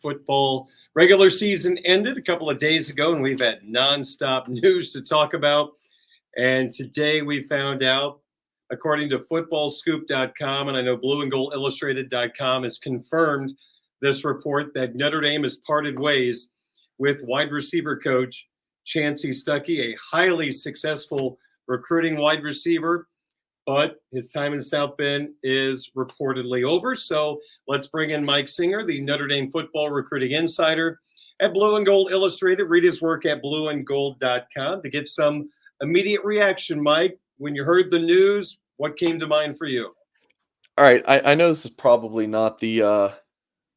football regular season ended a couple of days ago, and we've had nonstop news to talk about. And today we found out, according to footballscoop.com, and I know blueandgoldillustrated.com has confirmed this report, that Notre Dame has parted ways with wide receiver coach Chansi Stuckey, a highly successful recruiting wide receiver, but his time in South Bend is reportedly over. So let's bring in Mike Singer, the Notre Dame football recruiting insider at Blue and Gold Illustrated. Read his work at blueandgold.com to get some immediate reaction. Mike, when you heard the news, what came to mind for you? All right, I know this is probably not the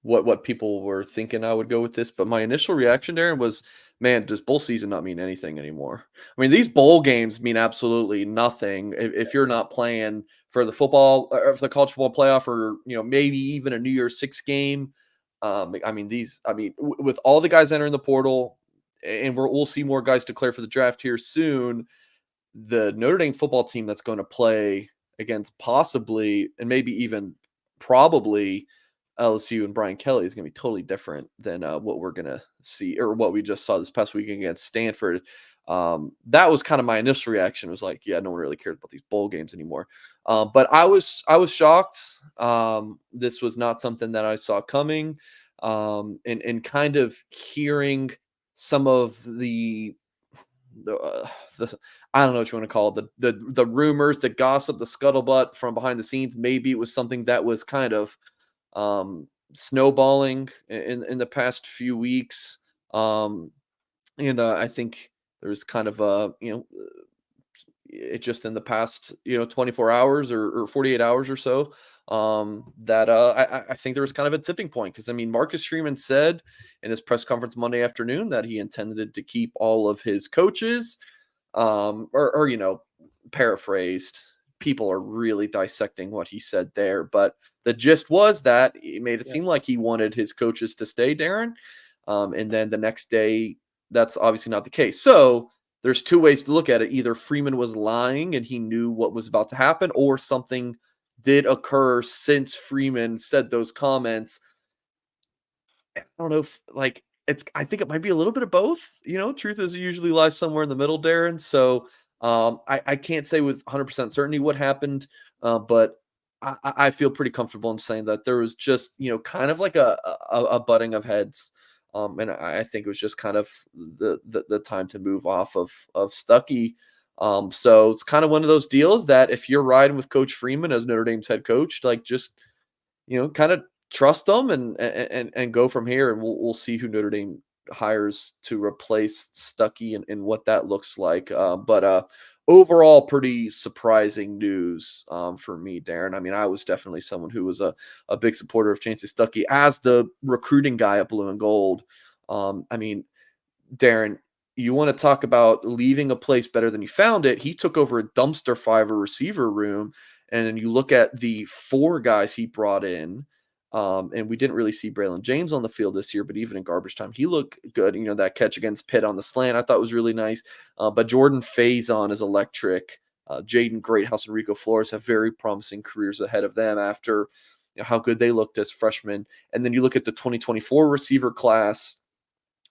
what people were thinking I would go with this, but my initial reaction, Darren, was, man, does bowl season not mean anything anymore? I mean, these bowl games mean absolutely nothing if you're not playing for the football or for the college football playoff, or maybe even a New Year's Six game. With all the guys entering the portal, and we'll see more guys declare for the draft here soon. The Notre Dame football team that's going to play against possibly and maybe even probably LSU and Brian Kelly is going to be totally different than what we're going to see, or what we just saw this past weekend against Stanford. That was kind of my initial reaction, was like, yeah, no one really cares about these bowl games anymore. But I was shocked. This was not something that I saw coming. And kind of hearing some of the I don't know what you want to call it, the rumors, the gossip, the scuttlebutt from behind the scenes. Maybe it was something that was kind of snowballing in the past few weeks. I think there's kind of it just in the past 24 hours or 48 hours or so, that I think there was kind of a tipping point, because Marcus Freeman said in his press conference Monday afternoon that he intended to keep all of his coaches, paraphrased. People are really dissecting what he said there, but the gist was that he made it seem like he wanted his coaches to stay, Darren. And then the next day, that's obviously not the case. So there's two ways to look at it. Either Freeman was lying and he knew what was about to happen, or something did occur since Freeman said those comments. I don't know if I think it might be a little bit of both. Truth is usually lies somewhere in the middle, Darren. So I can't say with 100% certainty what happened, but I feel pretty comfortable in saying that there was just, kind of like a butting of heads. And I think it was just kind of the time to move off of Stucky. So it's kind of one of those deals that if you're riding with Coach Freeman as Notre Dame's head coach, just kind of trust them and go from here. And we'll see who Notre Dame hires to replace Stucky and what that looks like. But overall, pretty surprising news for me, Darren. I was definitely someone who was a big supporter of Chansi Stuckey as the recruiting guy at Blue and Gold. Darren, you want to talk about leaving a place better than you found it. He took over a dumpster fire receiver room, and then you look at the 4 guys he brought in. And we didn't really see Braylon James on the field this year, but even in garbage time, he looked good. That catch against Pitt on the slant, I thought was really nice. But Jordan Faison is electric. Jaden Greathouse and Rico Flores have very promising careers ahead of them after how good they looked as freshmen. And then you look at the 2024 receiver class,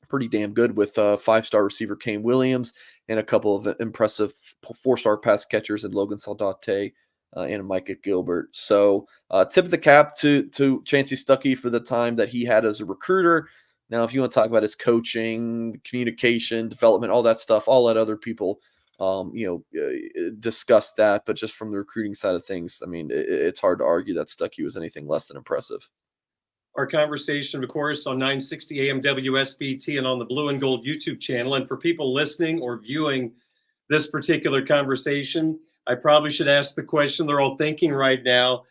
pretty damn good, with 5-star receiver Kane Williams and a couple of impressive 4-star pass catchers in Logan Saldate and Micah Gilbert. So tip of the cap to Chansi Stuckey for the time that he had as a recruiter. Now, if you want to talk about his coaching, communication, development, all that stuff, I'll let other people discuss that. But just from the recruiting side of things, it's hard to argue that Stuckey was anything less than impressive. Our conversation, of course, on 960 AM WSBT and on the Blue and Gold YouTube channel. And for people listening or viewing this particular conversation, I probably should ask the question they're all thinking right now.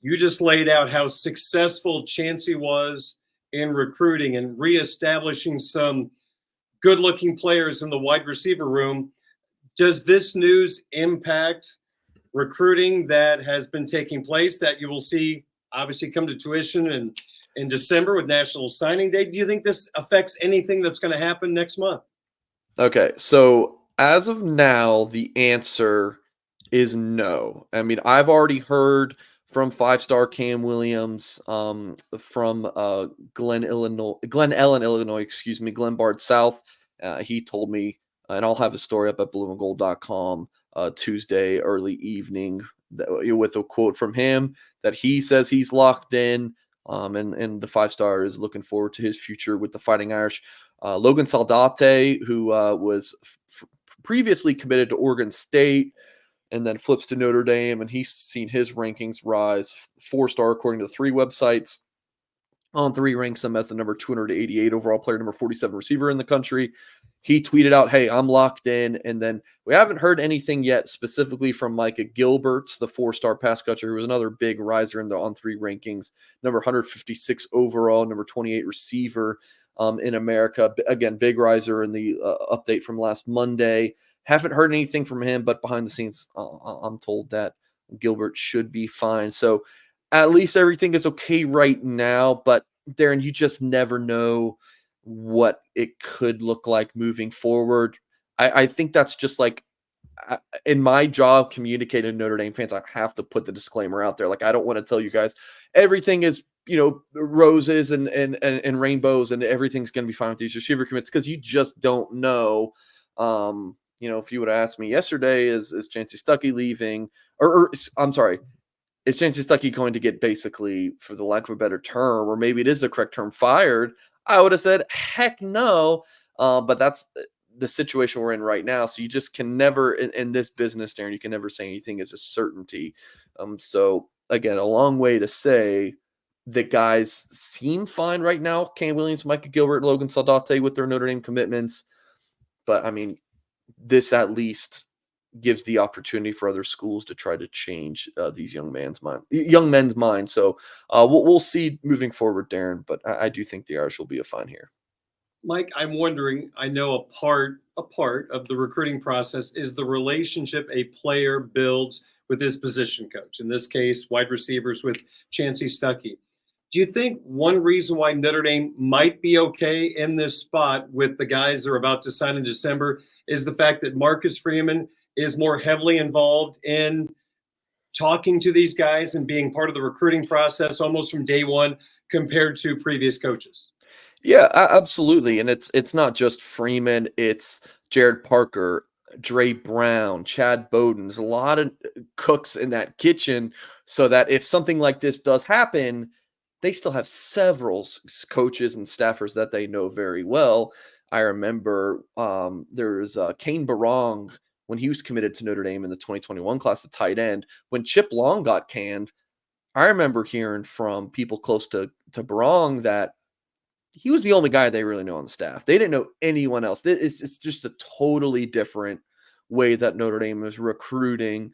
You just laid out how successful Chansi was in recruiting and reestablishing some good-looking players in the wide receiver room. Does this news impact recruiting that has been taking place that you will see obviously come to tuition in December with National Signing Day? Do you think this affects anything that's going to happen next month? Okay, so as of now, the answer is no. I've already heard from 5-star Cam Williams, from Glen Ellen, Illinois, excuse me, Glen Bard South. He told me, and I'll have a story up at blueandgold.com Tuesday early evening with a quote from him that he says he's locked in. And the 5-star is looking forward to his future with the Fighting Irish. Logan Saldate, who was previously committed to Oregon State and then flips to Notre Dame, and he's seen his rankings rise 4-star according to 3 websites. On3 ranks him as the number 288 overall player, number 47 receiver in the country. He tweeted out, "Hey, I'm locked in." And then we haven't heard anything yet specifically from Micah Gilbert, the 4-star pass catcher, who was another big riser in the On3 rankings, number 156 overall, number 28 receiver in America. Again, big riser in the update from last Monday. Haven't heard anything from him, but behind the scenes, I'm told that Gilbert should be fine. So at least everything is okay right now. But Darren, you just never know what it could look like moving forward. I think that's just like in my job communicating to Notre Dame fans, I have to put the disclaimer out there. Like, I don't want to tell you guys everything is, roses and rainbows and everything's going to be fine with these receiver commits, because you just don't know. If you would have asked me yesterday, is Chansi Stuckey leaving, or I'm sorry, is Chansi Stuckey going to get, basically, for the lack of a better term, or maybe it is the correct term, fired? I would have said, heck no. But that's the situation we're in right now. So you just can never, in this business, Darren, you can never say anything as a certainty. So again, a long way to say the guys seem fine right now. Cam Williams, Micah Gilbert, Logan Saldate with their Notre Dame commitments. But I mean, this at least gives the opportunity for other schools to try to change these young men's mind. So we'll see moving forward, Darren. But I do think the Irish will be a fine here. Mike, I'm wondering, I know a part of the recruiting process is the relationship a player builds with his position coach. In this case, wide receivers with Chansi Stuckey. Do you think one reason why Notre Dame might be okay in this spot with the guys they're about to sign in December is the fact that Marcus Freeman is more heavily involved in talking to these guys and being part of the recruiting process almost from day one compared to previous coaches? Yeah, absolutely. And it's not just Freeman, it's Jared Parker, Dre Brown, Chad Bowden. There's a lot of cooks in that kitchen, so that if something like this does happen, they still have several coaches and staffers that they know very well. I remember there's Kane Barong when he was committed to Notre Dame in the 2021 class, the tight end. When Chip Long got canned, I remember hearing from people close to Barong that he was the only guy they really know on the staff. They didn't know anyone else. It's just a totally different way that Notre Dame is recruiting.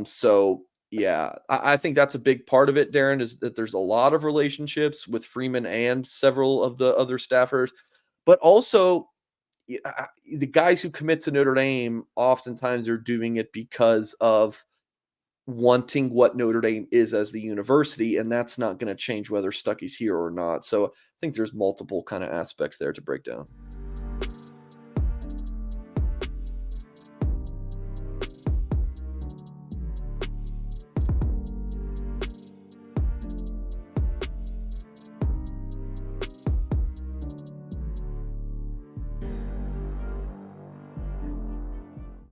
So yeah, I think that's a big part of it, Darren, is that there's a lot of relationships with Freeman and several of the other staffers, but also the guys who commit to Notre Dame oftentimes are doing it because of wanting what Notre Dame is as the university, and that's not going to change whether Stuckey's here or not. So I think there's multiple kind of aspects there to break down.